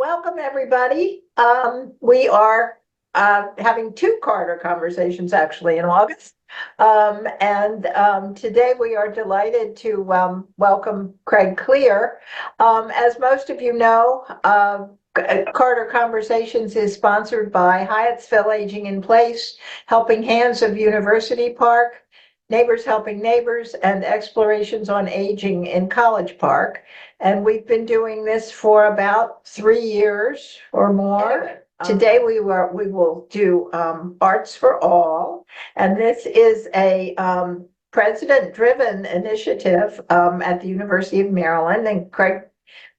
Welcome, everybody. We are having two Carter conversations actually in August. And today we are delighted to welcome Craig Kier. As most of you know, Carter Conversations is sponsored by Hyattsville Aging in Place, Helping Hands of University Park, Neighbors Helping Neighbors, and Explorations on Aging in College Park. And we've been doing this for about 3 years or more. Today we will do Arts for All, and this is a president-driven initiative at the University of Maryland. And Craig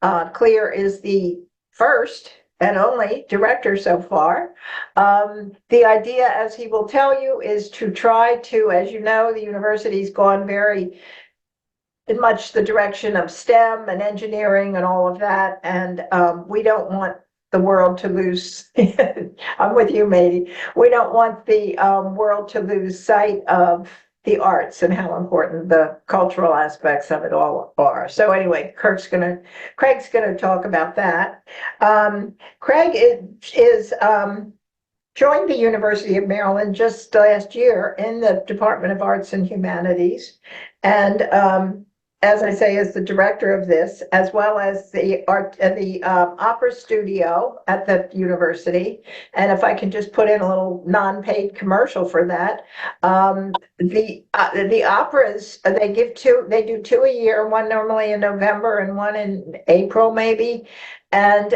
Kier is the first and only director so far. The idea, as he will tell you, is to try to, as you know, the university's gone very in much the direction of STEM and engineering and all of that. And we don't want the world to lose, I'm with you, Mady. We don't want the world to lose sight of the arts and how important the cultural aspects of it all are. So anyway, Craig's gonna talk about that. Craig is joined the University of Maryland just last year in the Department of Arts and Humanities. And as I say, is the director of this, as well as the opera studio at the university. And if I can just put in a little non-paid commercial for that, the operas, they do two a year, one normally in November and one in April maybe. And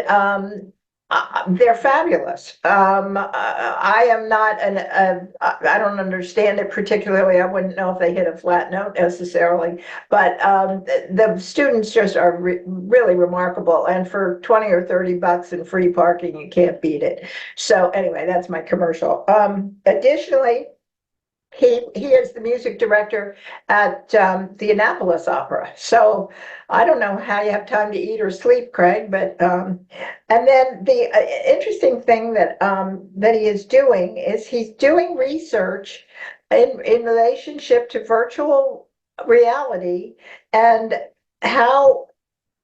they're fabulous. I am not I don't understand it particularly. I wouldn't know if they hit a flat note necessarily, but the students just are really remarkable. And for 20 or 30 bucks in free parking, you can't beat it. So anyway, that's my commercial. Additionally, he is the music director at the Annapolis Opera. So I don't know how you have time to eat or sleep, Craig, but and then the interesting thing that he is doing is he's doing research in relationship to virtual reality and how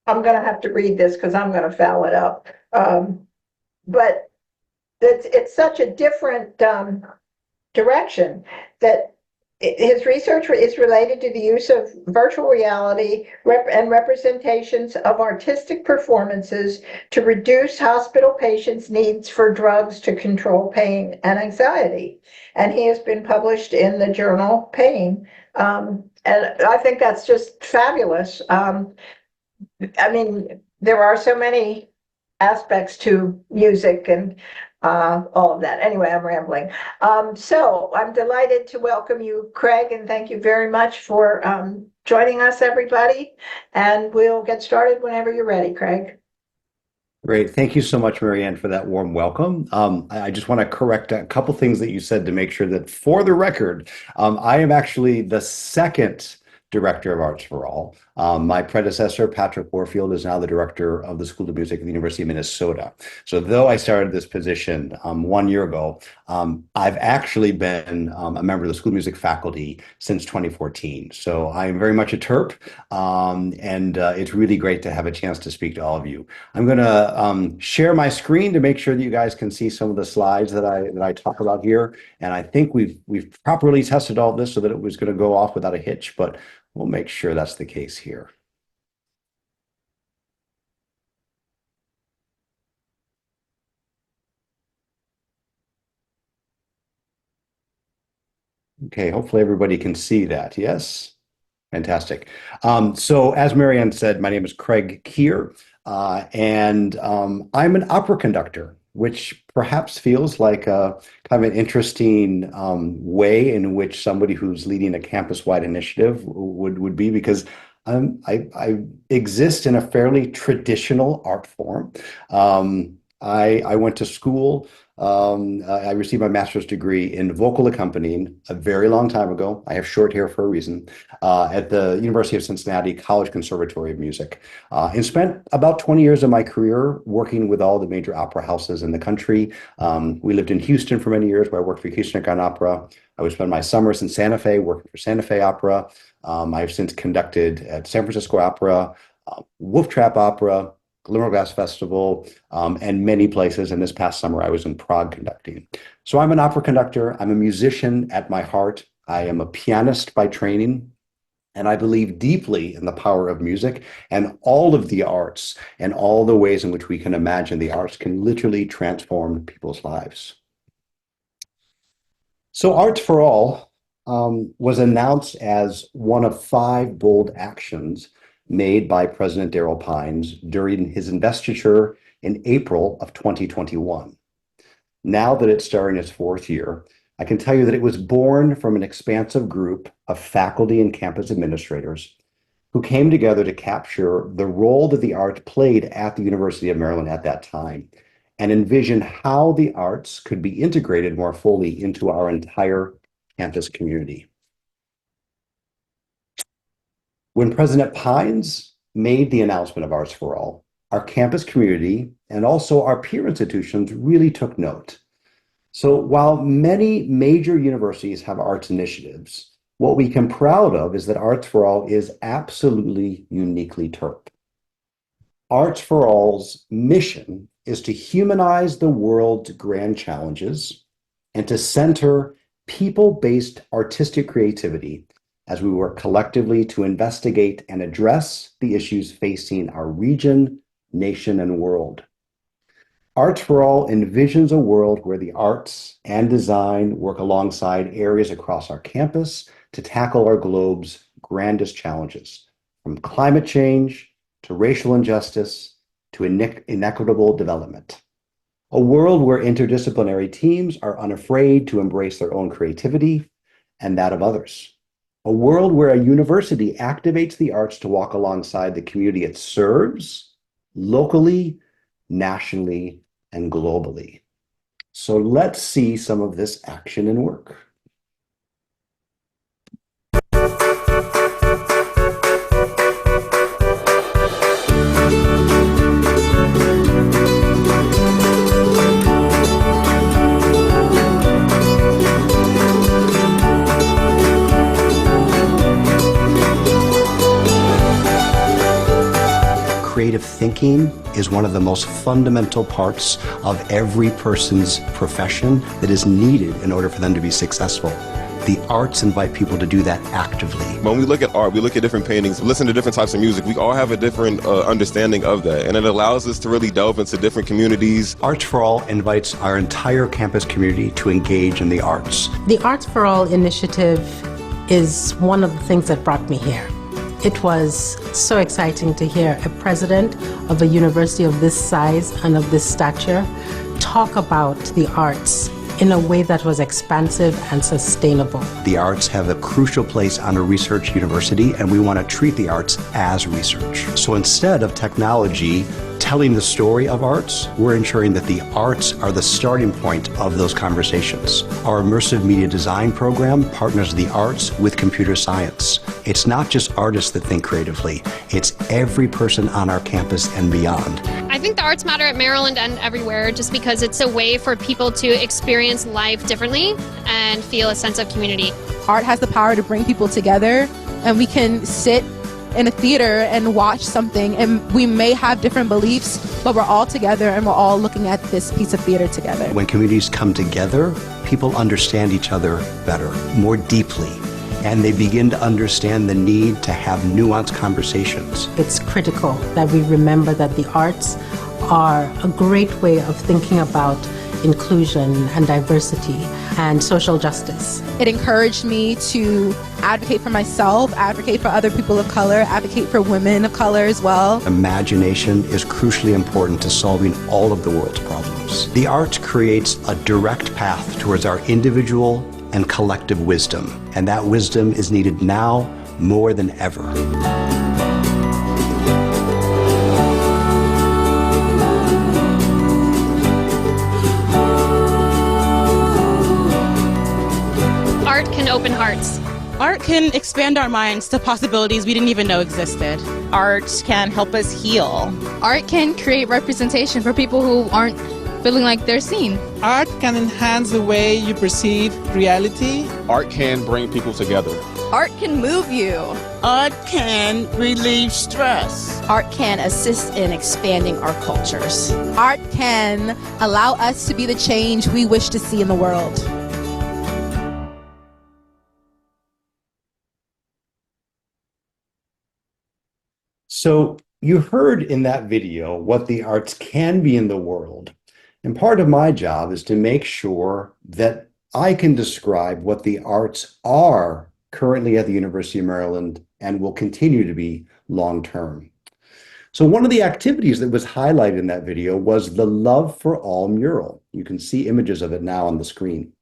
I'm going to have to read this because I'm going to foul it up. But it's such a different direction that his research is related to the use of virtual reality and representations of artistic performances to reduce hospital patients' needs for drugs to control pain and anxiety. And he has been published in the journal Pain. And I think that's just fabulous. I mean, there are so many aspects to music and all of that. Anyway, I'm rambling. So I'm delighted to welcome you, Craig, and thank you very much for joining us, everybody. And we'll get started whenever you're ready, Craig. Great. Thank you so much, Marianne, for that warm welcome. I just want to correct a couple things that you said to make sure that for the record, I am actually the second Director of Arts for All. My predecessor, Patrick Warfield, is now the Director of the School of Music at the University of Minnesota. So though I started this position 1 year ago, I've actually been a member of the School of Music faculty since 2014. So I'm very much a Terp, and it's really great to have a chance to speak to all of you. I'm going to share my screen to make sure that you guys can see some of the slides that I talk about here. And I think we've properly tested all this so that it was going to go off without a hitch, but we'll make sure that's the case here. Okay, hopefully everybody can see that. Yes? Fantastic. So as Marianne said, my name is Craig Kier, and I'm an opera conductor, which perhaps feels like a kind of an interesting way in which somebody who's leading a campus-wide initiative would be, because I exist in a fairly traditional art form. I went to school. I received my master's degree in vocal accompanying a very long time ago. I have short hair for a reason, at the University of Cincinnati College Conservatory of Music, and spent about 20 years of my career working with all the major opera houses in the country. We lived in Houston for many years, where I worked for Houston Grand Opera. I would spend my summers in Santa Fe working for Santa Fe Opera. I've since conducted at San Francisco Opera, Wolf Trap Opera, Glimmerglass Festival, and many places. And this past summer, I was in Prague conducting. So I'm an opera conductor. I'm a musician at my heart. I am a pianist by training. And I believe deeply in the power of music and all of the arts and all the ways in which we can imagine the arts can literally transform people's lives. So Arts for All was announced as one of 5 bold actions made by President Darrell Pines during his investiture in April of 2021. Now that it's starting its 4th year, I can tell you that it was born from an expansive group of faculty and campus administrators who came together to capture the role that the arts played at the University of Maryland at that time and envision how the arts could be integrated more fully into our entire campus community. When President Pines made the announcement of Arts for All, our campus community and also our peer institutions really took note. So while many major universities have arts initiatives, what we can be proud of is that Arts for All is absolutely uniquely Terp. Arts for All's mission is to humanize the world's grand challenges and to center people-based artistic creativity as we work collectively to investigate and address the issues facing our region, nation, and world. Arts for All envisions a world where the arts and design work alongside areas across our campus to tackle our globe's grandest challenges, from climate change to racial injustice to inequitable development. A world where interdisciplinary teams are unafraid to embrace their own creativity and that of others. A world where a university activates the arts to walk alongside the community it serves, locally, nationally, and globally. So let's see some of this action in work. Creative thinking is one of the most fundamental parts of every person's profession that is needed in order for them to be successful. The arts invite people to do that actively. When we look at art, we look at different paintings, listen to different types of music. We all have a different understanding of that, and it allows us to really delve into different communities. Arts for All invites our entire campus community to engage in the arts. The Arts for All initiative is one of the things that brought me here. It was so exciting to hear a president of a university of this size and of this stature talk about the arts in a way that was expansive and sustainable. The arts have a crucial place on a research university, and we want to treat the arts as research. So instead of technology telling the story of arts, we're ensuring that the arts are the starting point of those conversations. Our immersive media design program partners the arts with computer science. It's not just artists that think creatively, it's every person on our campus and beyond. I think the arts matter at Maryland and everywhere just because it's a way for people to experience life differently and feel a sense of community. Art has the power to bring people together, and we can sit in a theater and watch something, and we may have different beliefs, but we're all together and we're all looking at this piece of theater together. When communities come together, people understand each other better, more deeply, and they begin to understand the need to have nuanced conversations. It's critical that we remember that the arts are a great way of thinking about inclusion and diversity and social justice. It encouraged me to advocate for myself, advocate for other people of color, advocate for women of color as well. Imagination is crucially important to solving all of the world's problems. The arts creates a direct path towards our individual and collective wisdom, and that wisdom is needed now more than ever. Art can open hearts. Art can expand our minds to possibilities we didn't even know existed. Art can help us heal. Art can create representation for people who aren't feeling like they're seen. Art can enhance the way you perceive reality. Art can bring people together. Art can move you. Art can relieve stress. Art can assist in expanding our cultures. Art can allow us to be the change we wish to see in the world. So you heard in that video what the arts can be in the world. And part of my job is to make sure that I can describe what the arts are currently at the University of Maryland and will continue to be long term. So one of the activities that was highlighted in that video was the Love for All mural. You can see images of it now on the screen.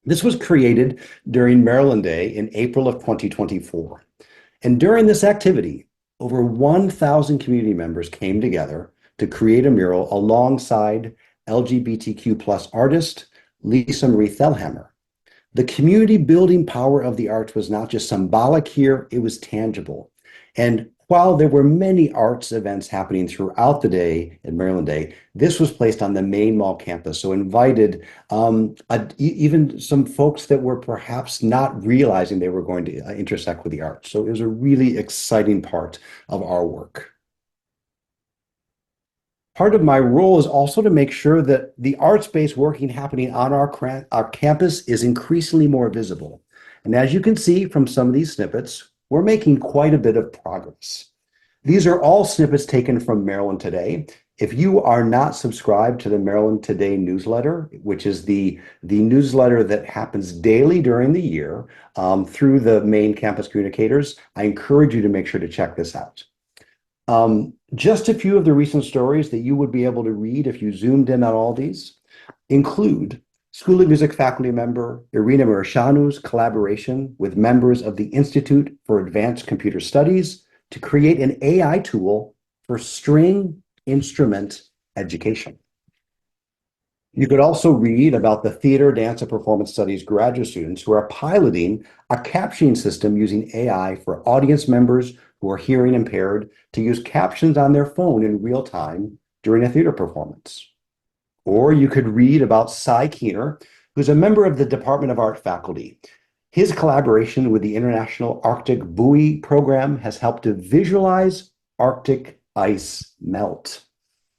This was created during Maryland Day in April of 2024. And during this activity, over 1,000 community members came together to create a mural alongside LGBTQ plus artist Lisa Marie Thelhammer. The community building power of the arts was not just symbolic here, it was tangible. And while there were many arts events happening throughout the day at Maryland Day, this was placed on the main mall campus, so invited even some folks that were perhaps not realizing they were going to intersect with the arts. So it was a really exciting part of our work. Part of my role is also to make sure that the arts-based working happening on our campus is increasingly more visible. And as you can see from some of these snippets, we're making quite a bit of progress. These are all snippets taken from Maryland Today. If you are not subscribed to the Maryland Today newsletter, which is the newsletter that happens daily during the year through the main campus communicators, I encourage you to make sure to check this out. Just a few of the recent stories that you would be able to read if you zoomed in on all these include School of Music faculty member Irina Murishanu's collaboration with members of the Institute for Advanced Computer Studies to create an AI tool for string instrument education. You could also read about the Theater, Dance, and Performance Studies graduate students who are piloting a captioning system using AI for audience members who are hearing impaired to use captions on their phone in real time during a theater performance. Or you could read about Cy Keener, who's a member of the Department of Art faculty. His collaboration with the International Arctic Buoy Program has helped to visualize Arctic ice melt.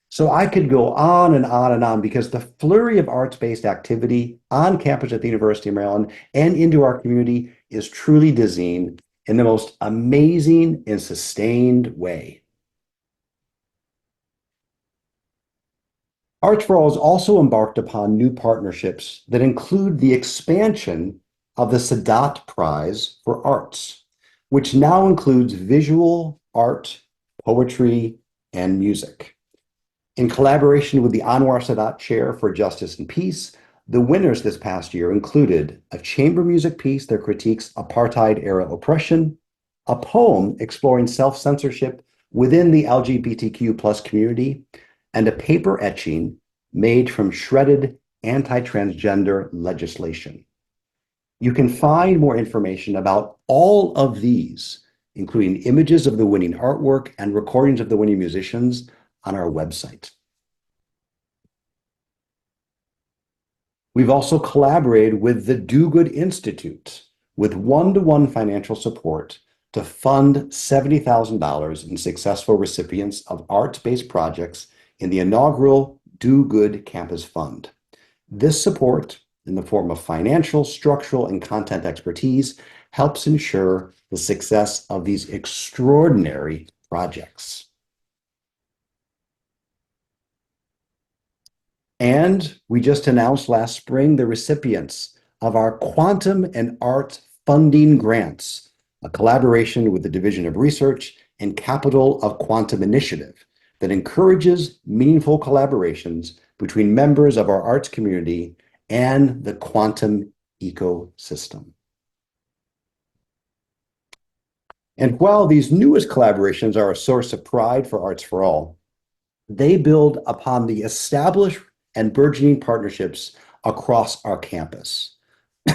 So I could go on and on and on because the flurry of arts-based activity on campus at the University of Maryland and into our community is truly dizzying in the most amazing and sustained way. Arts for All has also embarked upon new partnerships that include the expansion of the Sadat Prize for Arts, which now includes visual art, poetry, and music. In collaboration with the Anwar Sadat Chair for Justice and Peace, the winners this past year included a chamber music piece that critiques apartheid-era oppression, a poem exploring self-censorship within the LGBTQ plus community, and a paper etching made from shredded anti-transgender legislation. You can find more information about all of these, including images of the winning artwork and recordings of the winning musicians, on our website. We've also collaborated with the Do Good Institute with one-to-one financial support to fund $70,000 in successful recipients of arts-based projects in the inaugural Do Good Campus Fund. This support, in the form of financial, structural, and content expertise, helps ensure the success of these extraordinary projects. And we just announced last spring the recipients of our Quantum and Art Funding Grants, a collaboration with the Division of Research and Capital of Quantum Initiative that encourages meaningful collaborations between members of our arts community and the quantum ecosystem. And while these newest collaborations are a source of pride for Arts for All, they build upon the established and burgeoning partnerships across our campus.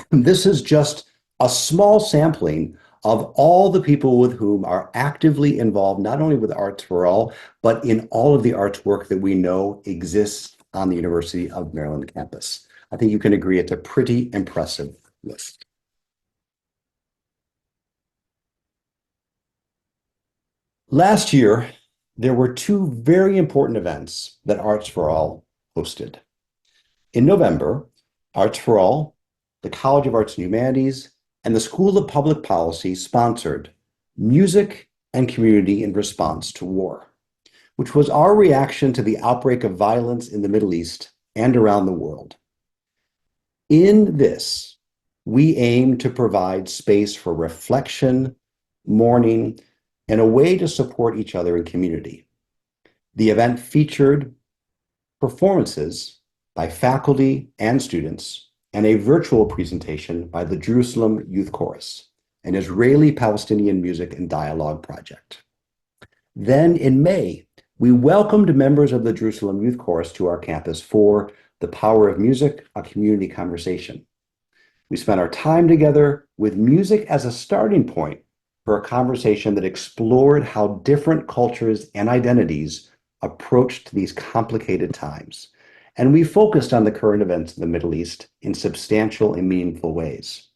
This is just a small sampling of all the people with whom are actively involved, not only with Arts for All, but in all of the arts work that we know exists on the University of Maryland campus. I think you can agree it's a pretty impressive list. Last year, there were two very important events that Arts for All hosted. In November, Arts for All, the College of Arts and Humanities, and the School of Public Policy sponsored Music and Community in Response to War, which was our reaction to the outbreak of violence in the Middle East and around the world. In this, we aim to provide space for reflection, mourning, and a way to support each other in community. The event featured performances by faculty and students and a virtual presentation by the Jerusalem Youth Chorus, an Israeli-Palestinian music and dialogue project. Then in May, we welcomed members of the Jerusalem Youth Chorus to our campus for The Power of Music, a Community Conversation. We spent our time together with music as a starting point for a conversation that explored how different cultures and identities approached these complicated times. And we focused on the current events in the Middle East in substantial and meaningful ways.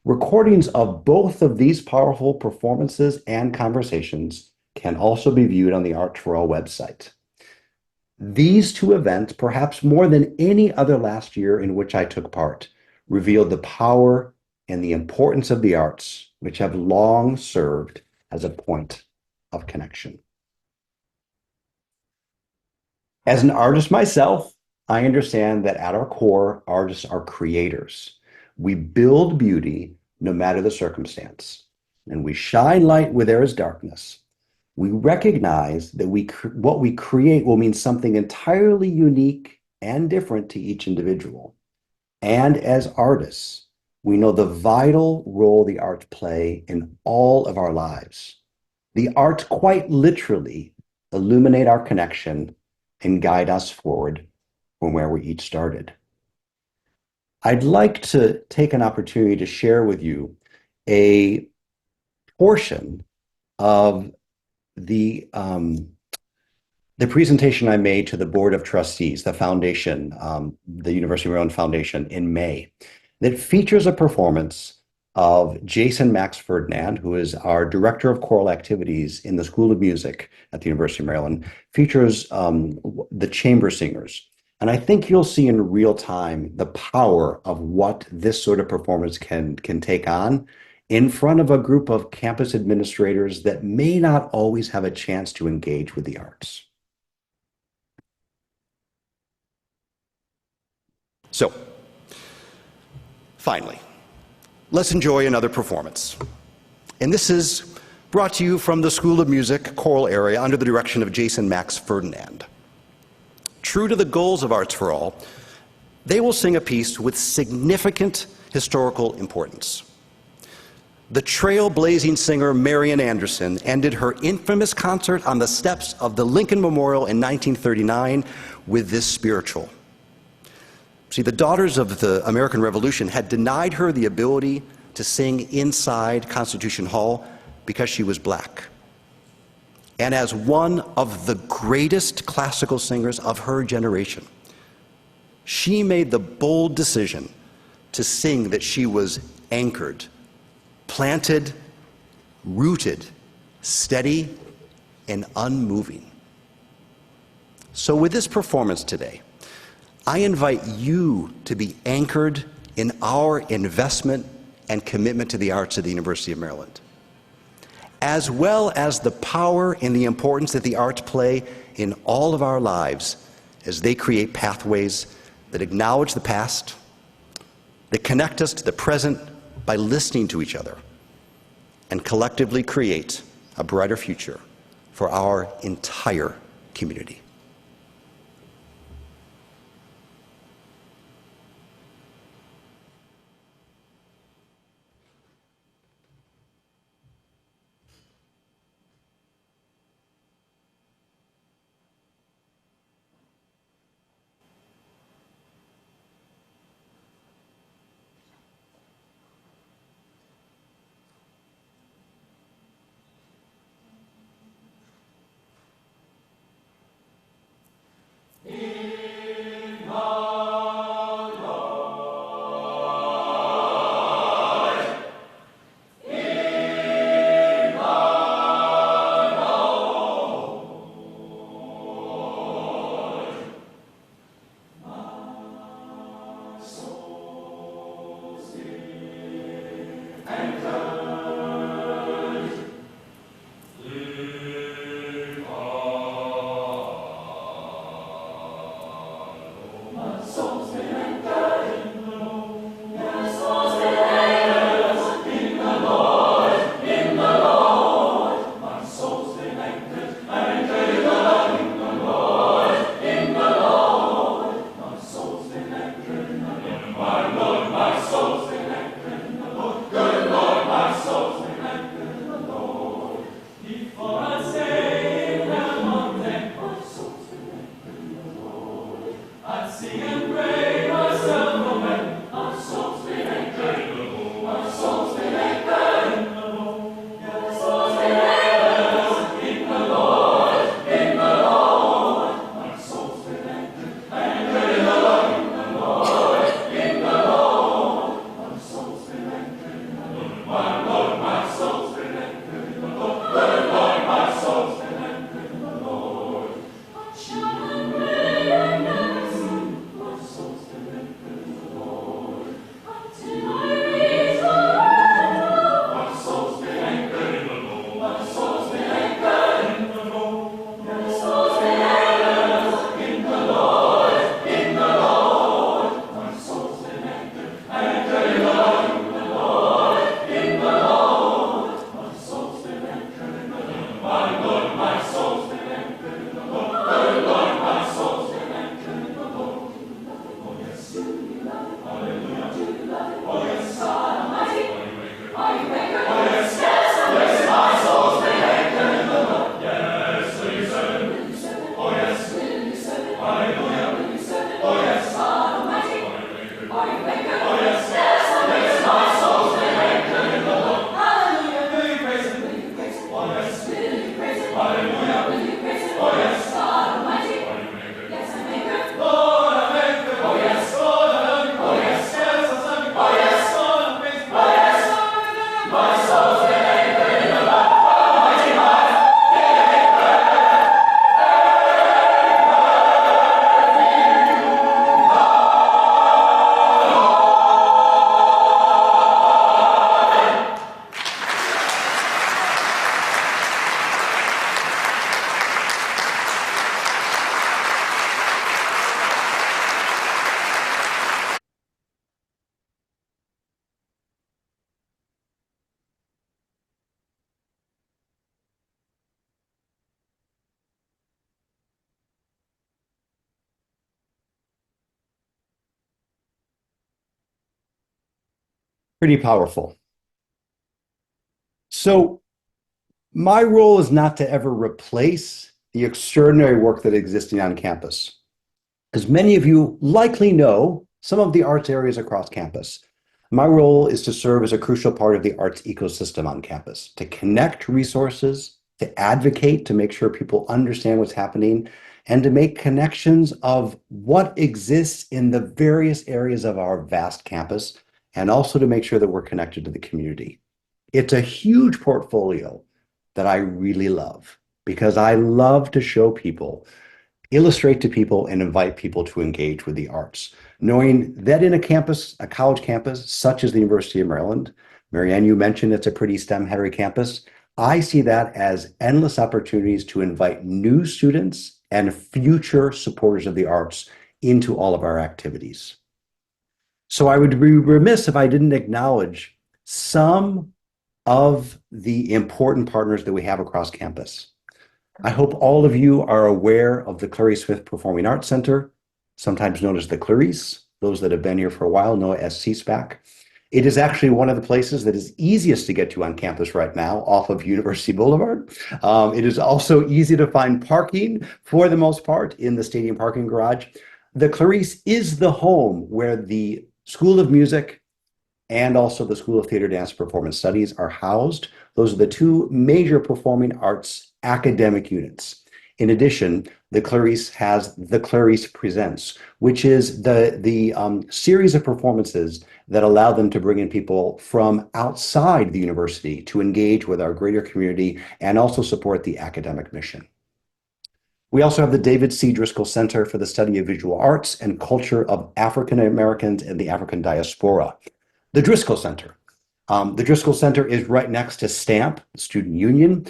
Recordings of both of these powerful performances and conversations can also be viewed on the Arts for All website. These two events, perhaps more than any other last year in which I took part, revealed the power and the importance of the arts, which have long served as a point of connection. As an artist myself, I understand that at our core, artists are creators. We build beauty no matter the circumstance, and we shine light where there is darkness. We recognize that what we create will mean something entirely unique and different to each individual. And as artists, we know the vital role the arts play in all of our lives. The arts quite literally illuminate our connection and guide us forward from where we each started. I'd like to take an opportunity to share with you a portion of the presentation I made to the Board of Trustees, the foundation, the University of Maryland Foundation in May, that features a performance of Jason Max Ferdinand, who is our Director of Choral Activities in the School of Music at the University of Maryland, features the chamber singers. And I think you'll see in real time the power of what this sort of performance can take on in front of a group of campus administrators that may not always have a chance to engage with the arts. So, finally, let's enjoy another performance. And this is brought to you from the School of Music choral area under the direction of Jason Max Ferdinand. True to the goals of Arts for All, they will sing a piece with significant historical importance. The trailblazing singer Marian Anderson ended her infamous concert on the steps of the Lincoln Memorial in 1939 with this spiritual. See, the Daughters of the American Revolution had denied her the ability to sing inside Constitution Hall because she was black. And as one of the greatest classical singers of her generation, she made the bold decision to sing that she was anchored, planted, rooted, steady, and unmoving. So with this performance today, I invite you to be anchored in our investment and commitment to the arts at the University of Maryland, as well as the power and the importance that the arts play in all of our lives as they create pathways that acknowledge the past, that connect us to the present by listening to each other, and collectively create a brighter future for our entire community. Pretty powerful. So my role is not to ever replace the extraordinary work that exists on campus. As many of you likely know, some of the arts areas across campus. My role is to serve as a crucial part of the arts ecosystem on campus, to connect resources, to advocate, to make sure people understand what's happening, and to make connections of what exists in the various areas of our vast campus, and also to make sure that we're connected to the community. It's a huge portfolio that I really love because I love to show people, illustrate to people, and invite people to engage with the arts, knowing that in a college campus such as the University of Maryland, Marianne, you mentioned it's a pretty STEM-heavy campus. I see that as endless opportunities to invite new students and future supporters of the arts into all of our activities. So I would be remiss if I didn't acknowledge some of the important partners that we have across campus. I hope all of you are aware of the Clarice Smith Performing Arts Center, sometimes known as the Clarice. Those that have been here for a while know it as CSPAC. It is actually one of the places that is easiest to get to on campus right now, off of University Boulevard. It is also easy to find parking for the most part in the stadium parking garage. The Clarice is the home where the School of Music and also the School of Theater, Dance, and Performance Studies are housed. Those are the two major performing arts academic units. In addition, the Clarice has the Clarice Presents, which is the series of performances that allow them to bring in people from outside the university to engage with our greater community and also support the academic mission. We also have the David C. Driscoll Center for the Study of Visual Arts and Culture of African Americans and the African Diaspora. The Driscoll Center. The Driscoll Center is right next to STAMP, Student Union.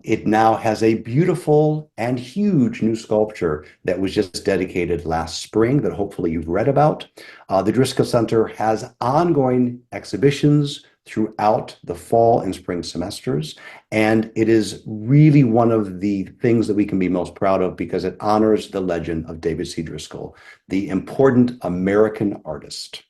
It now has a beautiful and huge new sculpture that was just dedicated last spring that hopefully you've read about. The Driscoll Center has ongoing exhibitions throughout the fall and spring semesters, and it is really one of the things that we can be most proud of because it honors the legend of David C. Driscoll, the important American artist.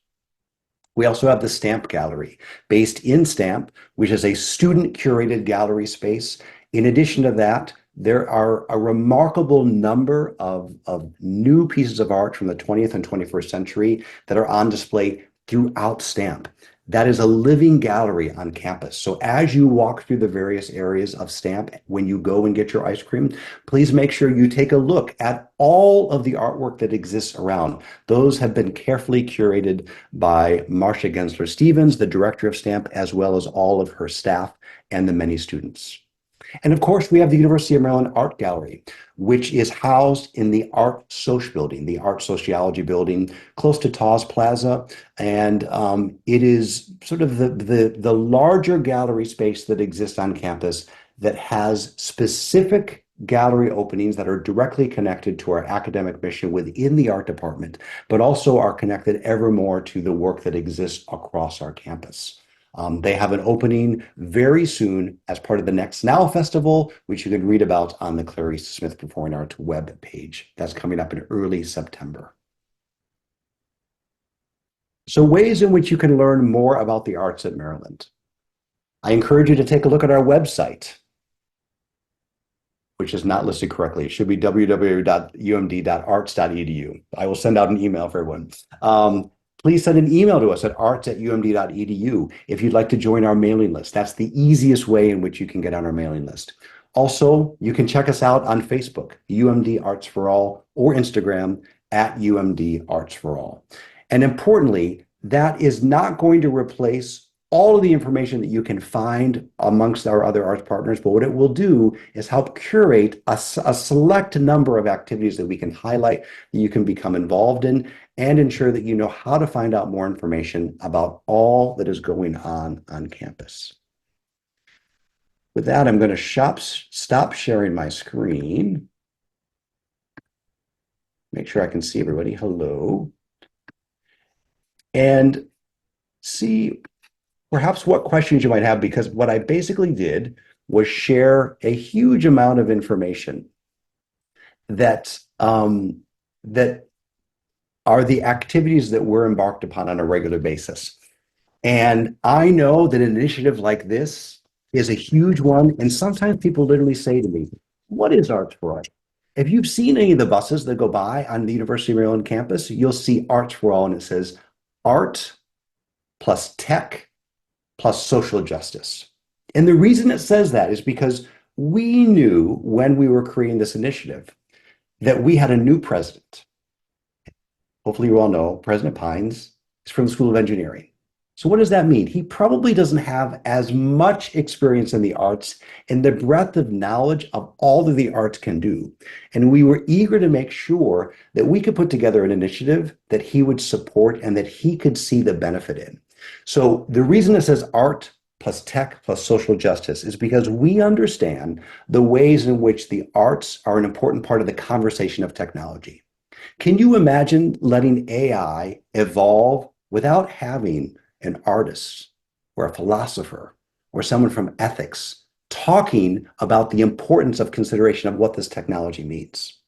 We also have the Stamp Gallery, based in Stamp, which is a student-curated gallery space. In addition to that, there are a remarkable number of new pieces of art from the 20th and 21st century that are on display throughout Stamp. That is a living gallery on campus. So as you walk through the various areas of Stamp, when you go and get your ice cream, please make sure you take a look at all of the artwork that exists around. Those have been carefully curated by Marcia Gensler-Stevens, the director of Stamp, as well as all of her staff and the many students. And of course, we have the University of Maryland Art Gallery, which is housed in the Art Soc building, the Art Sociology building, close to Tawes Plaza. And it is sort of the larger gallery space that exists on campus that has specific gallery openings that are directly connected to our academic mission within the art department, but also are connected ever more to the work that exists across our campus. They have an opening very soon as part of the Next Now Festival, which you can read about on the Clarice Smith Performing Arts web page. That's coming up in early September. So ways in which you can learn more about the arts at Maryland. I encourage you to take a look at our website, which is not listed correctly. It should be www.umd.arts.edu. I will send out an email for everyone. Please send an email to us at arts@umd.edu if you'd like to join our mailing list. That's the easiest way in which you can get on our mailing list. Also, you can check us out on Facebook, UMD Arts for All, or Instagram at UMD Arts for All. And importantly, that is not going to replace all of the information that you can find amongst our other arts partners, but what it will do is help curate a select number of activities that we can highlight that you can become involved in and ensure that you know how to find out more information about all that is going on campus. With that, I'm going to stop sharing my screen. Make sure I can see everybody. Hello. And see perhaps what questions you might have, because what I basically did was share a huge amount of information that that are the activities that we're embarked upon on a regular basis. And I know that an initiative like this is a huge one. And sometimes people literally say to me, what is Arts for All? If you've seen any of the buses that go by on the University of Maryland campus, you'll see Arts for All, and it says art plus tech plus social justice. And the reason it says that is because we knew when we were creating this initiative that we had a new president. Hopefully you all know President Pines is from the School of Engineering. So what does that mean? He probably doesn't have as much experience in the arts and the breadth of knowledge of all that the arts can do. And we were eager to make sure that we could put together an initiative that he would support and that he could see the benefit in. So the reason it says art plus tech plus social justice is because we understand the ways in which the arts are an important part of the conversation of technology. Can you imagine letting AI evolve without having an artist or a philosopher or someone from ethics talking about the importance of consideration of what this technology means?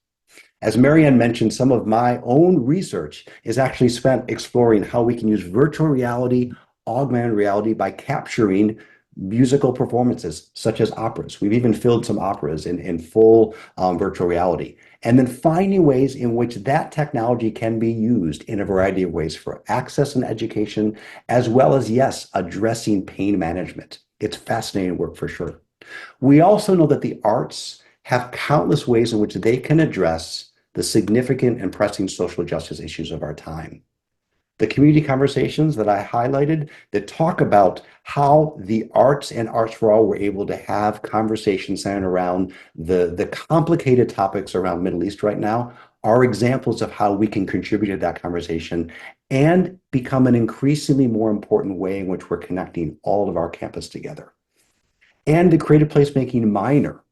As Marianne mentioned, some of my own research is actually spent exploring how we can use virtual reality, augmented reality by capturing musical performances such as operas. We've even filmed some operas in full virtual reality. And then finding ways in which that technology can be used in a variety of ways for access and education, as well as, yes, addressing pain management. It's fascinating work for sure. We also know that the arts have countless ways in which they can address the significant and pressing social justice issues of our time. The community conversations that I highlighted that talk about how the arts and Arts for All were able to have conversations centered around the complicated topics around Middle East right now are examples of how we can contribute to that conversation and become an increasingly more important way in which we're connecting all of our campus together. And the creative placemaking minor,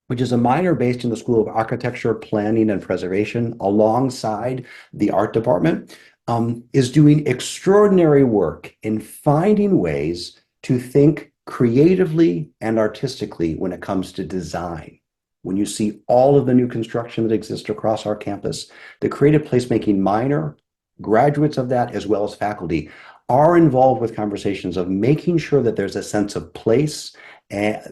which is a minor based in the School of Architecture, Planning, and Preservation alongside the art department, is doing extraordinary work in finding ways to think creatively and artistically when it comes to design. When you see all of the new construction that exists across our campus, the creative placemaking minor, graduates of that, as well as faculty, are involved with conversations of making sure that there's a sense of place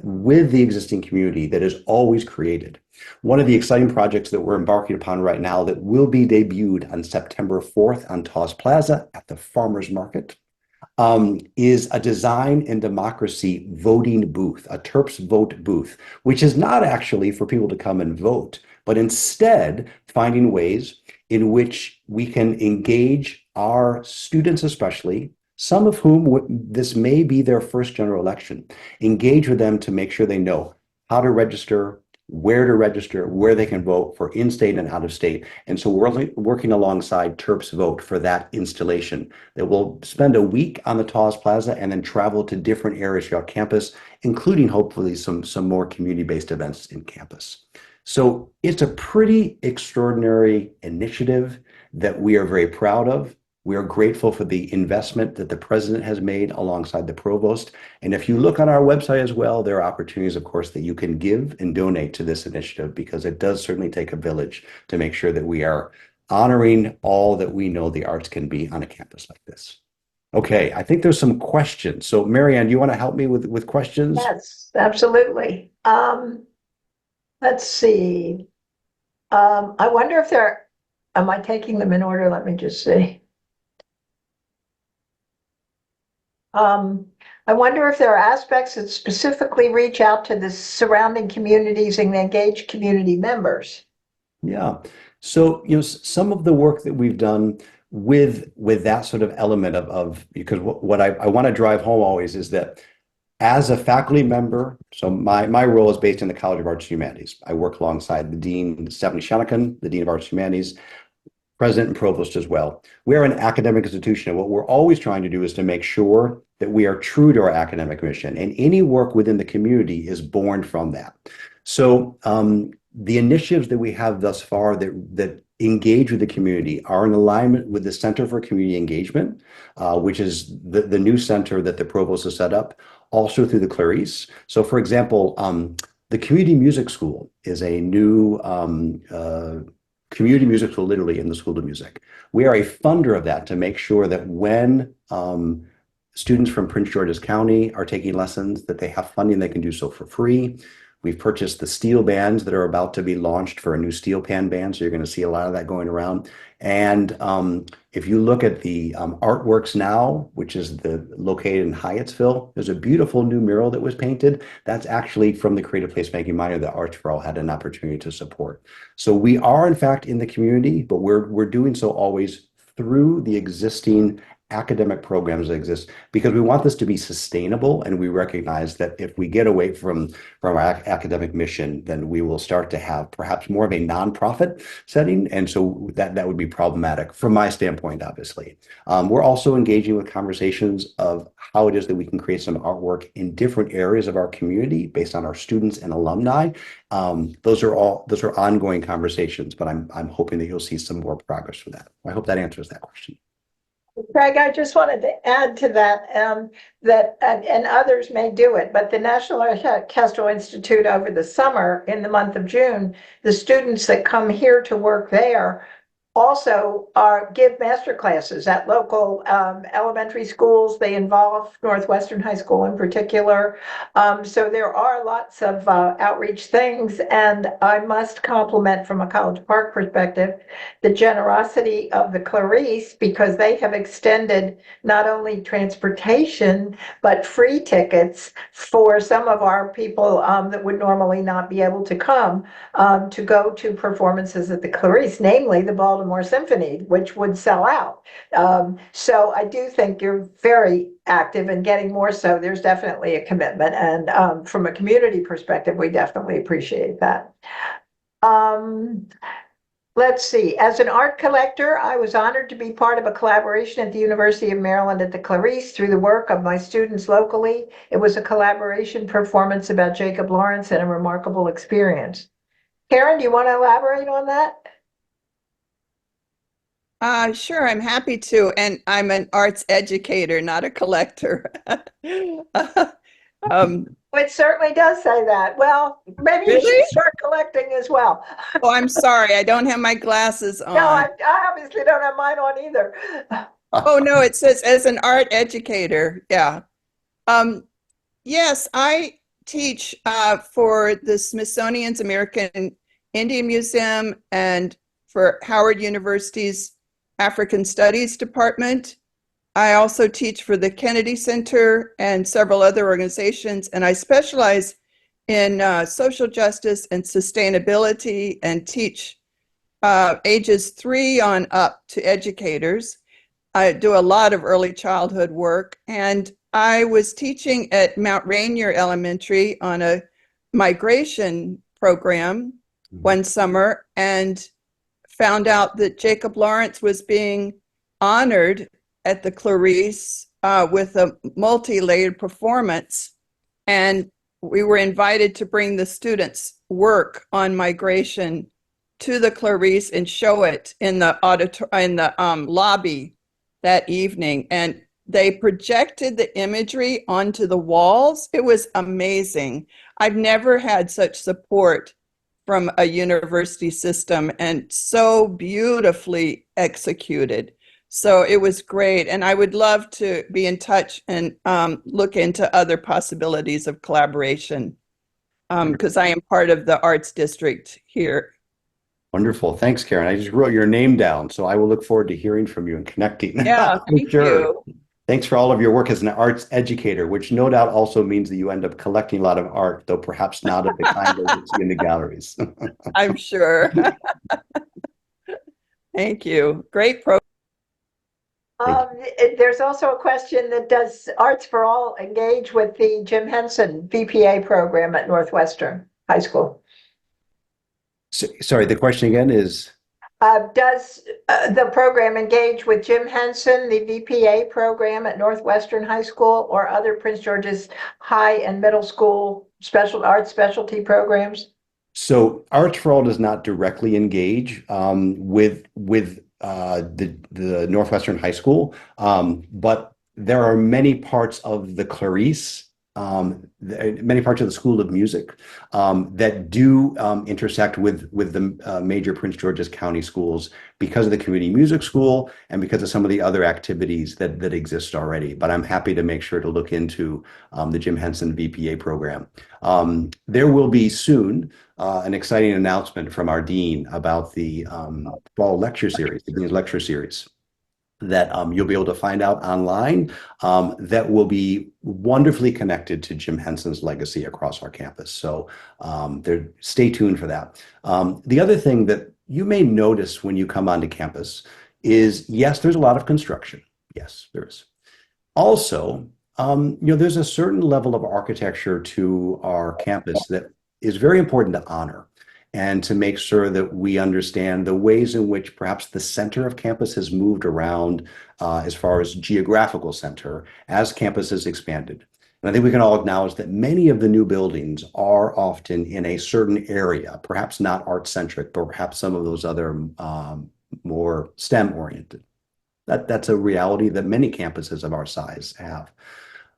with the existing community that is always created. One of the exciting projects that we're embarking upon right now that will be debuted on September 4th on Taws Plaza at the Farmers Market is a design and democracy voting booth, a Terps vote booth, which is not actually for people to come and vote, but instead finding ways in which we can engage our students, especially, some of whom this may be their first general election, engage with them to make sure they know how to register, where they can vote for in-state and out-of-state. And so we're working alongside Terps Vote for that installation that will spend a week on the Taws Plaza and then travel to different areas throughout campus, including hopefully some more community-based events in campus. So it's a pretty extraordinary initiative that we are very proud of. We are grateful for the investment that the president has made alongside the provost. And if you look on our website as well, there are opportunities, of course, that you can give and donate to this initiative, because it does certainly take a village to make sure that we are honoring all that we know the arts can be on a campus like this. Okay, I think there's some questions. So Marianne, you want to help me with questions? Yes, absolutely. Let's see. I wonder if am I taking them in order? Let me just see. I wonder if there are aspects that specifically reach out to the surrounding communities and engage community members. Yeah. So, some of the work that we've done with that sort of element of because what I want to drive home always is that as a faculty member, so my role is based in the College of Arts and Humanities. I work alongside the Dean, Stephanie Shanakin, the Dean of Arts and Humanities, President and Provost as well. We're an academic institution, and what we're always trying to do is to make sure that we are true to our academic mission, and any work within the community is born from that. So the initiatives that we have thus far that engage with the community are in alignment with the Center for Community Engagement, which is the new center that the Provost has set up, also through the Clarice. So for example, the Community Music School is a new community music school, literally in the School of Music. We are a funder of that to make sure that when students from Prince George's County are taking lessons, that they have funding, they can do so for free. We've purchased the steel bands that are about to be launched for a new steel pan band, so you're going to see a lot of that going around. And if you look at the Artworks Now, which is located in Hyattsville, there's a beautiful new mural that was painted. That's actually from the Creative Placemaking Minor that Arts for All had an opportunity to support. So we are, in fact, in the community, but we're doing so always through the existing academic programs that exist, because we want this to be sustainable, and we recognize that if we get away from our academic mission, then we will start to have perhaps more of a nonprofit setting, and so that would be problematic from my standpoint, obviously. We're also engaging with conversations of how it is that we can create some artwork in different areas of our community based on our students and alumni. Those are ongoing conversations, but I'm hoping that you'll see some more progress from that. I hope that answers that question. Craig, I just wanted to add to that, and others may do it, but the National Orchestral Institute over the summer, in the month of June, the students that come here to work there also give master classes at local elementary schools. They involve Northwestern High School in particular. So there are lots of outreach things, and I must compliment, from a College Park perspective, the generosity of the Clarice, because they have extended not only transportation but free tickets for some of our people that would normally not be able to come to go to performances at the Clarice, namely the Baltimore Symphony, which would sell out. So I do think you're very active and getting more so. There's definitely a commitment, and from a community perspective, we definitely appreciate that. Let's see. As an art collector, I was honored to be part of a collaboration at the University of Maryland at the Clarice through the work of my students locally. It was a collaboration performance about Jacob Lawrence and a remarkable experience. Karen, do you want to elaborate on that? Sure, I'm happy to. And I'm an arts educator, not a collector. It certainly does say that. Well, maybe you should start collecting as well. Oh, I'm sorry. I don't have my glasses on. No, I obviously don't have mine on either. Oh, no, it says as an art educator. Yeah. Yes, I teach for the Smithsonian's American Indian Museum and for Howard University's African Studies Department. I also teach for the Kennedy Center and several other organizations, and I specialize in social justice and sustainability, and teach ages 3 on up to educators. I do a lot of early childhood work, and I was teaching at Mount Rainier Elementary on a migration program one summer, and found out that Jacob Lawrence was being honored at the Clarice with a multi-layered performance. And we were invited to bring the students' work on migration to the Clarice and show it in the lobby that evening. And they projected the imagery onto the walls. It was amazing. I've never had such support from a university system, and so beautifully executed. So it was great. And I would love to be in touch and look into other possibilities of collaboration, because I am part of the arts district here. Wonderful. Thanks, Karen. I just wrote your name down, so I will look forward to hearing from you and connecting. Yeah, thank you. Thanks for all of your work as an arts educator, which no doubt also means that you end up collecting a lot of art, though perhaps not of the kind that you see in the galleries. I'm sure. Thank you. Great program. There's also a question that does Arts for All engage with the Jim Henson VPA program at Northwestern High School? Sorry, the question again is? Does the program engage with Jim Henson, the VPA program at Northwestern High School, or other Prince George's High and Middle School special arts specialty programs? So Arts for All does not directly engage with the Northwestern High School, but there are many parts of the Clarice many parts of the School of Music that do intersect with the major Prince George's County schools because of the community music school and because of some of the other activities that exist already. But I'm happy to make sure to look into the Jim Henson VPA program. There will be soon an exciting announcement from our dean about the fall lecture series, the dean's lecture series that you'll be able to find out online that will be wonderfully connected to Jim Henson's legacy across our campus. So stay tuned for that. The other thing that you may notice when you come onto campus is, yes, there's a lot of construction. Yes, there is. Also, there's a certain level of architecture to our campus that is very important to honor and to make sure that we understand the ways in which perhaps the center of campus has moved around as far as geographical center as campus has expanded. And I think we can all acknowledge that many of the new buildings are often in a certain area, perhaps not art-centric, but perhaps some of those other more STEM-oriented. That's a reality that many campuses of our size have.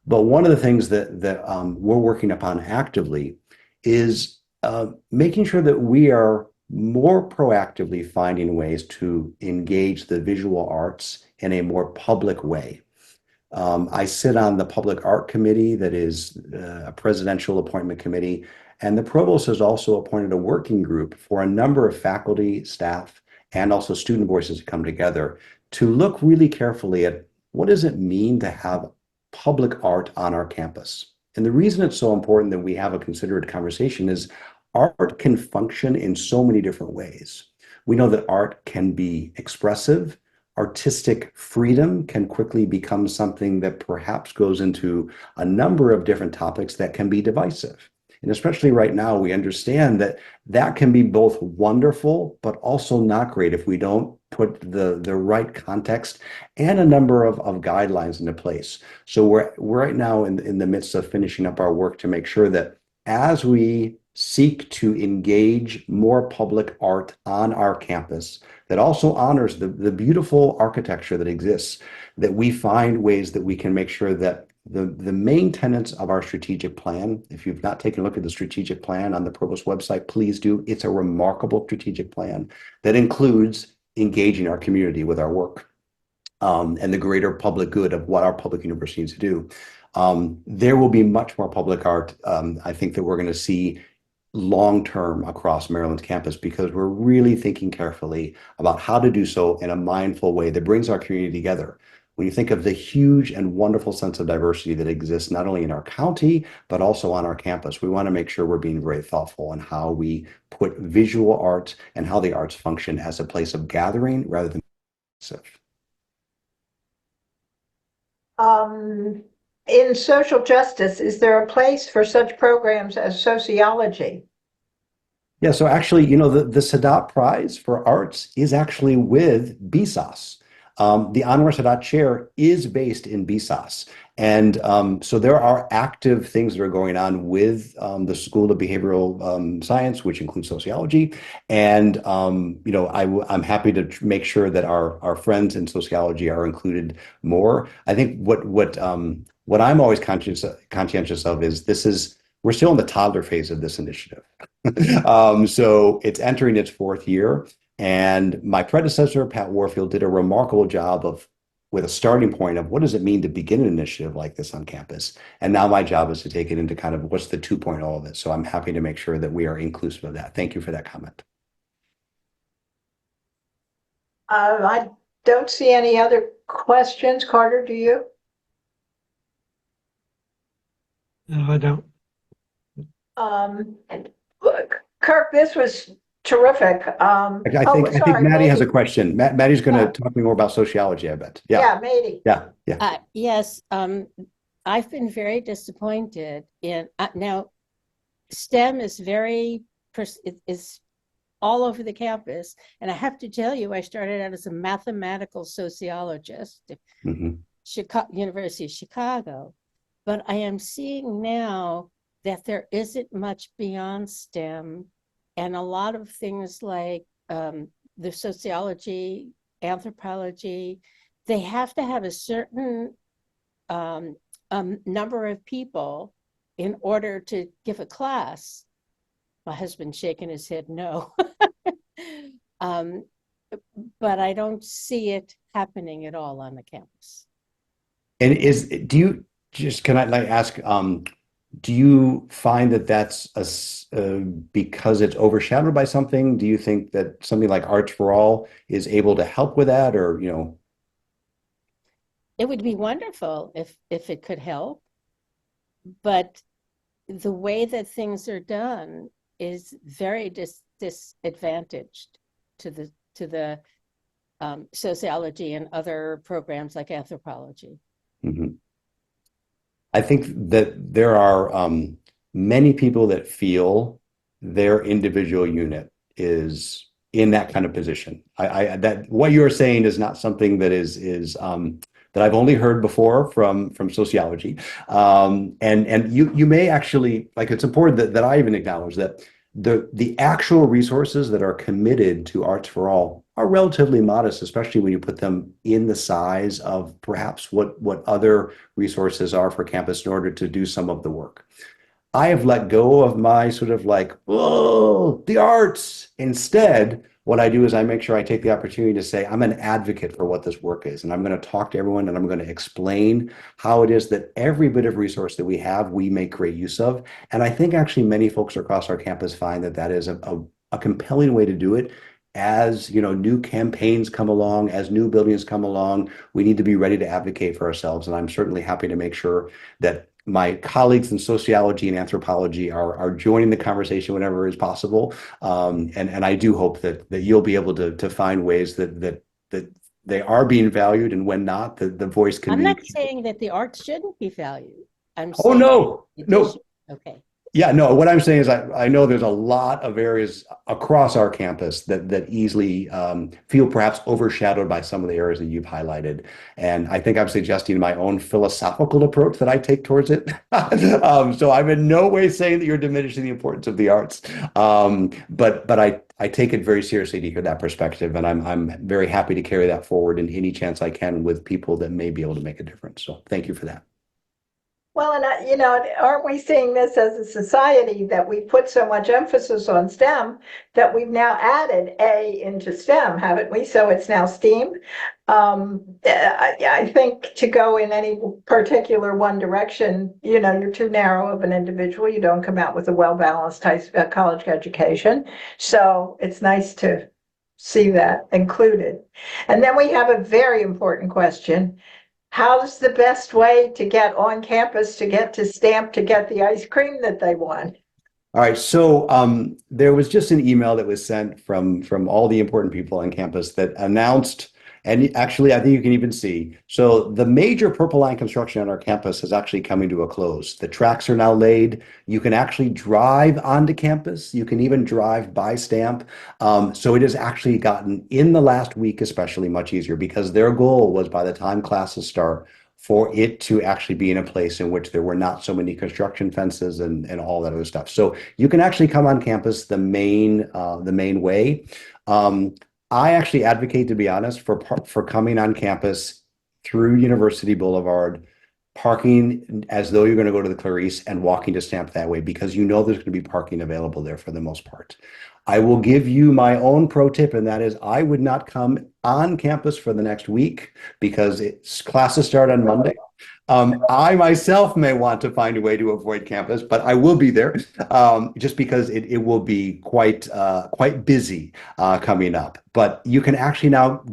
But one of the things that we're working upon actively is making sure that we are more proactively finding ways to engage the visual arts in a more public way. I sit on the Public Art Committee that is a presidential appointment committee, and the provost has also appointed a working group for a number of faculty, staff, and also student voices to come together to look really carefully at what does it mean to have public art on our campus. And the reason it's so important that we have a considerate conversation is art can function in so many different ways. We know that art can be expressive. Artistic freedom can quickly become something that perhaps goes into a number of different topics that can be divisive. And especially right now, we understand that that can be both wonderful, but also not great if we don't put the right context and a number of guidelines into place. So we're right now in the midst of finishing up our work to make sure that as we seek to engage more public art on our campus that also honors the beautiful architecture that exists, that we find ways that we can make sure that the main tenets of our strategic plan, if you've not taken a look at the strategic plan on the Provost website, please do. It's a remarkable strategic plan that includes engaging our community with our work and the greater public good of what our public university needs to do. There will be much more public art, I think, that we're going to see long-term across Maryland's campus because we're really thinking carefully about how to do so in a mindful way that brings our community together. When you think of the huge and wonderful sense of diversity that exists not only in our county, but also on our campus, we want to make sure we're being very thoughtful in how we put visual arts and how the arts function as a place of gathering rather than in social justice, is there a place for such programs as sociology? Yeah, so actually, the Sadat Prize for Arts is actually with BSAS. The Anwar Sadat Chair is based in BSAS. And so there are active things that are going on with the School of Behavioral Science, which includes sociology. And, I'm happy to make sure that our friends in sociology are included more. I think what I'm always conscientious of is we're still in the toddler phase of this initiative. So it's entering its fourth year. And my predecessor, Pat Warfield, did a remarkable job with a starting point of what does it mean to begin an initiative like this on campus. And now my job is to take it into kind of what's the 2.0 of it. So I'm happy to make sure that we are inclusive of that. Thank you for that comment. I don't see any other questions. Carter, do you? No, I don't. Kirk, this was terrific. I think Maddie has a question. Maddie's going to talk more about sociology, I bet. Yeah, Maddie. Yeah. Yes. I've been very disappointed in now. STEM is is all over the campus, and I have to tell you, I started out as a mathematical sociologist, University of Chicago, but I am seeing now that there isn't much beyond STEM. And a lot of things like the sociology, anthropology, they have to have a certain number of people in order to give a class. My husband's shaking his head no. But I don't see it happening at all on the campus. And do you just, can I like ask, do you find that that's because it's overshadowed by something? Do you think that something like Arts for All is able to help with that, or, you know? It would be wonderful if it could help, but the way that things are done is very disadvantaged to the sociology and other programs like anthropology. Mm-hmm. I think that there are many people that feel their individual unit is in that kind of position. That what you're saying is not something that is that I've only heard before from sociology. And you may actually, like, it's important that I even acknowledge that the actual resources that are committed to Arts for All are relatively modest, especially when you put them in the size of perhaps what other resources are for campus in order to do some of the work. I have let go of my sort of like, oh, the arts. Instead, what I do is I make sure I take the opportunity to say, I'm an advocate for what this work is. And I'm going to talk to everyone and I'm going to explain how it is that every bit of resource that we have, we make great use of. And I think actually many folks across our campus find that that is a compelling way to do it. As you know, new campaigns come along, as new buildings come along, we need to be ready to advocate for ourselves. And I'm certainly happy to make sure that my colleagues in sociology and anthropology are joining the conversation whenever is possible. And I do hope that you'll be able to find ways that they are being valued, and when not, the voice can be. I'm not saying that the arts shouldn't be valued. I'm Oh, saying no. Okay. Yeah, no, what I'm saying is I know there's a lot of areas across our campus that easily feel perhaps overshadowed by some of the areas that you've highlighted. And I think I'm suggesting my own philosophical approach that I take towards it. So I'm in no way saying that you're diminishing the importance of the arts. But I take it very seriously to hear that perspective. And I'm very happy to carry that forward in any chance I can with people that may be able to make a difference. So thank you for that. Well, and you know, aren't we seeing this as a society that we put so much emphasis on STEM that we've now added A into STEM, haven't we? So it's now STEAM. I think to go in any particular one direction, you know, you're too narrow of an individual. You don't come out with a well-balanced college education. So it's nice to see that included. And then we have a very important question. How's the best way to get on campus to get to STAMP to get the ice cream that they want? All right, so there was just an email that was sent from all the important people on campus that announced, and actually I think you can even see, so the major Purple Line construction on our campus is actually coming to a close. The tracks are now laid. You can actually drive onto campus. You can even drive by STAMP. So it has actually gotten, in the last week especially, much easier, because their goal was by the time classes start, for it to actually be in a place in which there were not so many construction fences and all that other stuff. So you can actually come on campus the main way. I actually advocate, to be honest, for coming on campus through University Boulevard, parking as though you're going to go to the Clarice and walking to STAMP that way, because you know there's going to be parking available there for the most part. I will give you my own pro tip, and that is I would not come on campus for the next week because classes start on Monday. I myself may want to find a way to avoid campus, but I will be there just because it will be quite busy coming up. But you can actually now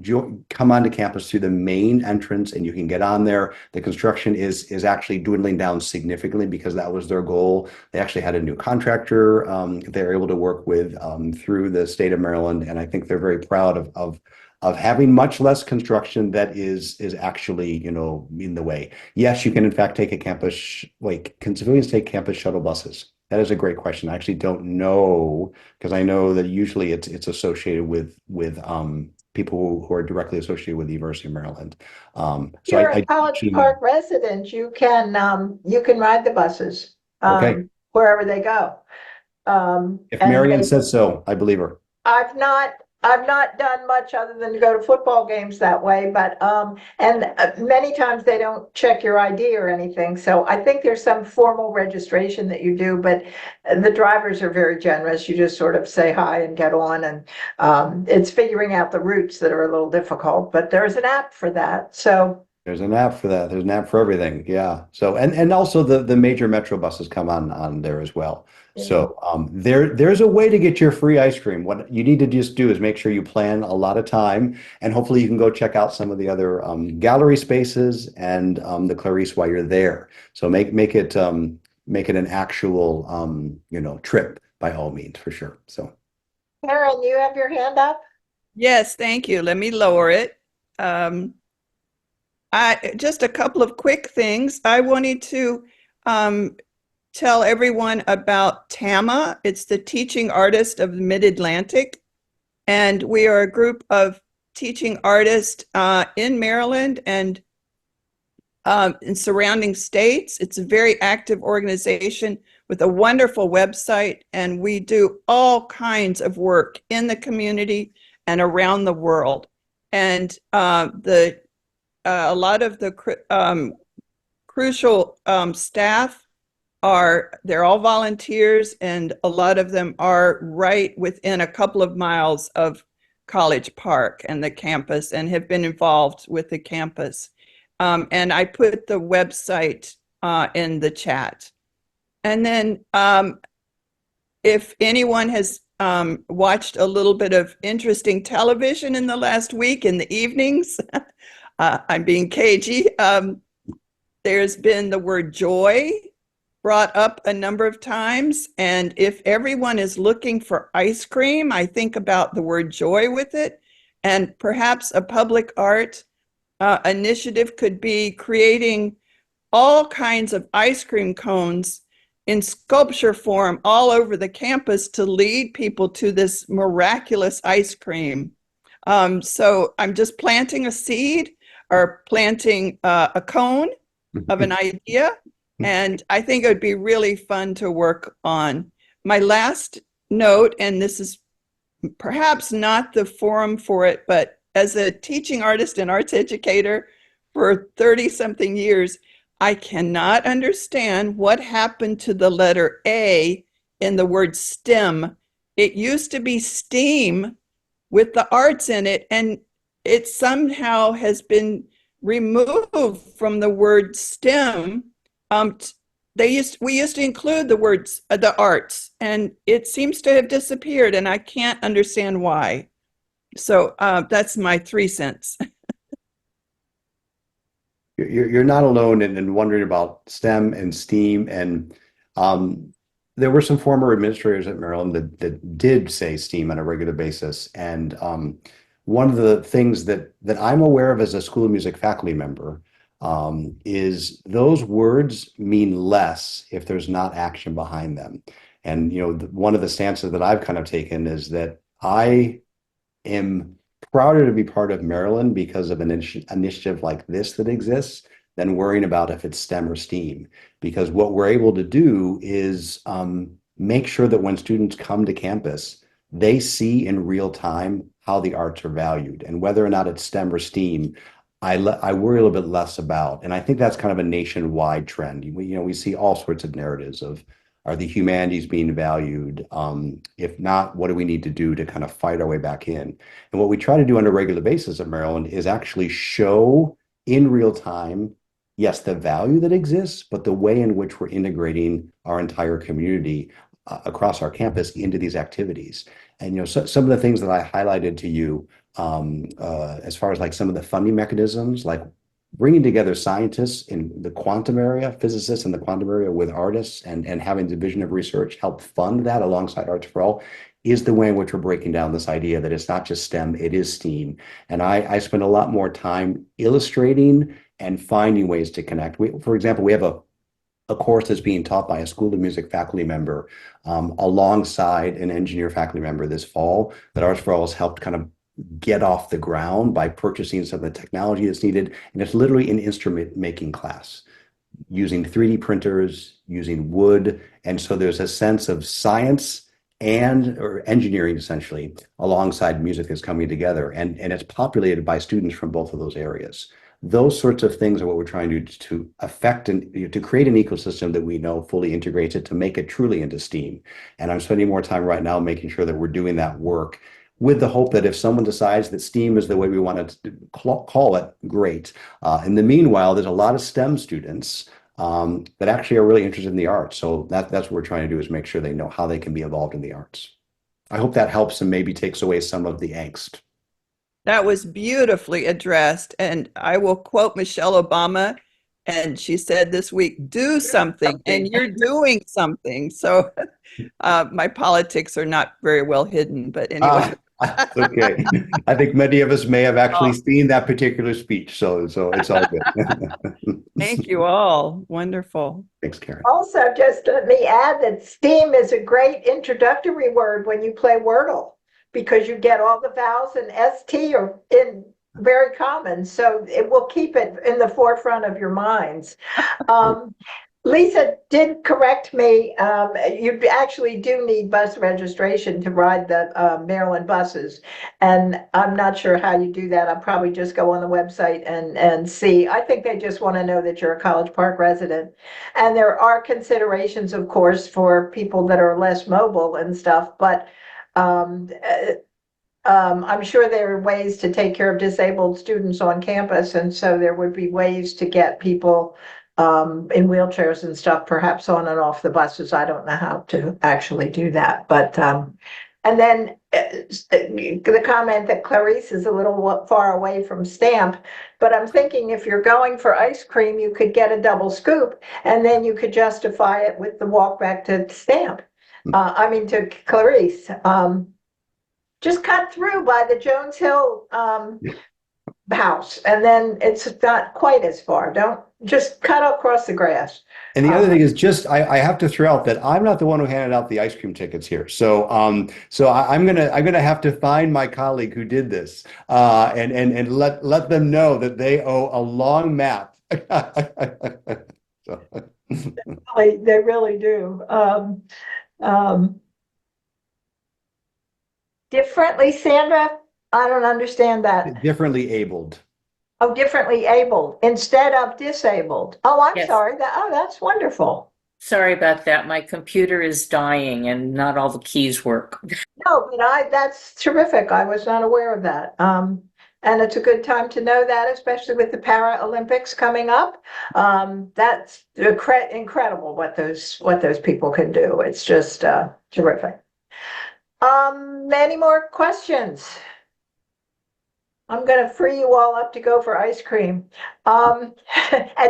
come onto campus through the main entrance, and you can get on there. The construction is actually dwindling down significantly because that was their goal. They actually had a new contractor they're able to work with through the state of Maryland, and I think they're very proud of having much less construction that is actually, you know, in the way. Yes, you can in fact take a campus, can civilians take campus shuttle buses? That is a great question. I actually don't know, because I know that usually it's associated with people who are directly associated with the University of Maryland. If you're a College Park resident, you can ride the buses wherever they go. If Marian says so, I believe her. I've not I've not done much other than to go to football games that way, but many times they don't check your ID or anything. So I think there's some formal registration that you do, but the drivers are very generous. You just sort of say hi and get on, and it's figuring out the routes that are a little difficult, but there's an app for that. So There's an app for that. There's an app for everything. Yeah. So and also the major metro buses come on there as well. So there's a way to get your free ice cream. What you need to just do is make sure you plan a lot of time, and hopefully you can go check out some of the other gallery spaces and the Clarice while you're there. So make it an actual trip by all means for sure. So Karen, you have your hand up? Yes, thank you. Let me lower it. Just a couple of quick things. I wanted to tell everyone about TAMA. It's the Teaching Artist of the Mid-Atlantic. And we are a group of teaching artists in Maryland and in surrounding states. It's a very active organization with a wonderful website. And we do all kinds of work in the community and around the world. And a lot of the crucial staff they're all volunteers, and a lot of them are right within a couple of miles of College Park and the campus and have been involved with the campus. And I put the website in the chat. And then if anyone has watched a little bit of interesting television in the last week in the evenings, I'm being cagey. There's been the word joy brought up a number of times. And if everyone is looking for ice cream, I think about the word joy with it. And perhaps a public art initiative could be creating all kinds of ice cream cones in sculpture form all over the campus to lead people to this miraculous ice cream. So I'm just planting a seed or planting a cone of an idea. And I think it would be really fun to work on. My last note, and this is perhaps not the forum for it, but as a teaching artist and arts educator for 30-something years, I cannot understand what happened to the letter A in the word STEM. It used to be STEAM with the arts in it, and it somehow has been removed from the word STEM. We used to include the words, the arts, and it seems to have disappeared, and I can't understand why. So that's my 3 cents. You're not alone in wondering about STEM and STEAM, and there were some former administrators at Maryland that did say STEAM on a regular basis. And one of the things that I'm aware of as a School of Music faculty member is those words mean less if there's not action behind them. And one of the stances that I've kind of taken is that I am prouder to be part of Maryland because of an initiative like this that exists than worrying about if it's STEM or STEAM. Because what we're able to do is make sure that when students come to campus, they see in real time how the arts are valued, and whether or not it's STEM or STEAM, I worry a little bit less about. And I think that's kind of a nationwide trend. We see all sorts of narratives of, are the humanities being valued? If not, what do we need to do to kind of fight our way back in? And what we try to do on a regular basis at Maryland is actually show in real time, yes, the value that exists, but the way in which we're integrating our entire community across our campus into these activities. And some of the things that I highlighted to you as far as like some of the funding mechanisms, like bringing together scientists in the quantum area, physicists in the quantum area with artists, and having the division of research help fund that alongside Arts for All, is the way in which we're breaking down this idea that it's not just STEM, it is STEAM. And I spend a lot more time illustrating and finding ways to connect. For example, we have a course that's being taught by a School of Music faculty member alongside an engineer faculty member this fall that Arts for All has helped kind of get off the ground by purchasing some of the technology that's needed. And it's literally an instrument making class using 3D printers, using wood. And so there's a sense of science and or engineering essentially alongside music is coming together, and it's populated by students from both of those areas. Those sorts of things are what we're trying to affect and to create an ecosystem that we know fully integrates it to make it truly into STEAM. And I'm spending more time right now making sure that we're doing that work with the hope that if someone decides that STEAM is the way we want to call it, great. In the meanwhile, there's a lot of STEM students that actually are really interested in the arts. So that's what we're trying to do, is make sure they know how they can be involved in the arts. I hope that helps and maybe takes away some of the angst. That was beautifully addressed. And I will quote Michelle Obama. And she said this week, do something, and you're doing something. So my politics are not very well hidden, but anyway. Okay. I think many of us may have actually seen that particular speech. So it's all good. Thank you all. Wonderful. Thanks, Karen. Also, just let me add that STEAM is a great introductory word when you play Wordle, because you get all the vowels, and ST are in very common. So it will keep it in the forefront of your minds. Lisa did correct me. You actually do need bus registration to ride the Maryland buses. And I'm not sure how you do that. I'll probably just go on the website and see. I think they just want to know that you're a College Park resident. And there are considerations, of course, for people that are less mobile and stuff. But I'm sure there are ways to take care of disabled students on campus. And so there would be ways to get people in wheelchairs and stuff, perhaps on and off the buses. I don't know how to actually do that, but and then the comment that Clarice is a little far away from Stamp, but I'm thinking if you're going for ice cream, you could get a double scoop, and then you could justify it with the walk back to Stamp. I mean to Clarice. Just cut through by the Jones Hill house, and then it's not quite as far. Don't just cut across the grass. And the other thing is just I have to throw out that I'm not the one who handed out the ice cream tickets here. So I'm gonna have to find my colleague who did this and let them know that they owe a long map. So. They really do. Differently, Sandra? I don't understand that. Differently abled. Oh, differently abled instead of disabled. Oh, I'm Yes. sorry. That's wonderful. Sorry about that. My computer is dying and not all the keys work. No, but that's terrific. I was not aware of that. And it's a good time to know that, especially with the Paralympics coming up. That's incredible what those people can do. It's just terrific. Any more questions? I'm going to free you all up to go for ice cream. And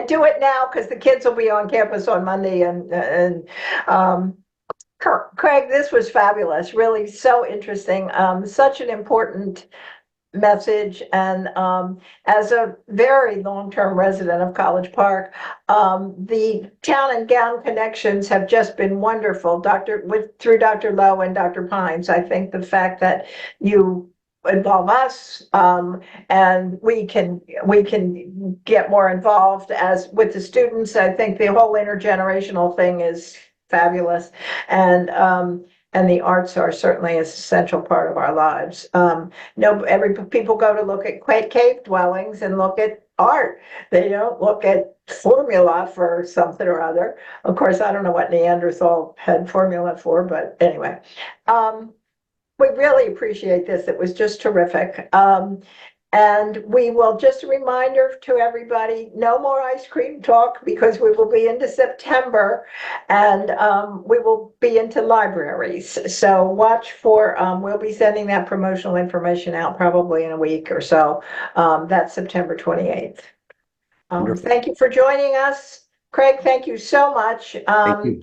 do it now because the kids will be on campus on Monday. And Craig, this was fabulous. Really so interesting. Such an important message. And as a very long-term resident of College Park, the town and gown connections have just been wonderful. Through Dr. Lowe and Dr. Pines, I think the fact that you involve us and we can get more involved as with the students. I think the whole intergenerational thing is fabulous, and the arts are certainly an essential part of our lives. People go to look at cave dwellings and look at art. They don't look at formula for something or other. Of course, I don't know what Neanderthal had formula for, but anyway. We really appreciate this. It was just terrific. And we will, just a reminder to everybody, no more ice cream talk because we will be into September and we will be into libraries. So watch for, we'll be sending that promotional information out probably in a week or so. That's September 28th. Thank you for joining us. Craig, thank you so much. Thank you.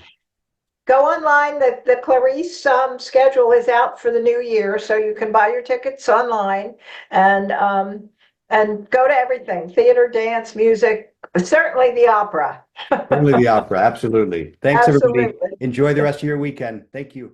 Go online. The Clarice schedule is out for the new year, so you can buy your tickets online and go to everything: theater, dance, music, certainly the opera. Certainly the opera. Absolutely. Thanks, everybody. Absolutely. Enjoy the rest of your weekend. Thank you.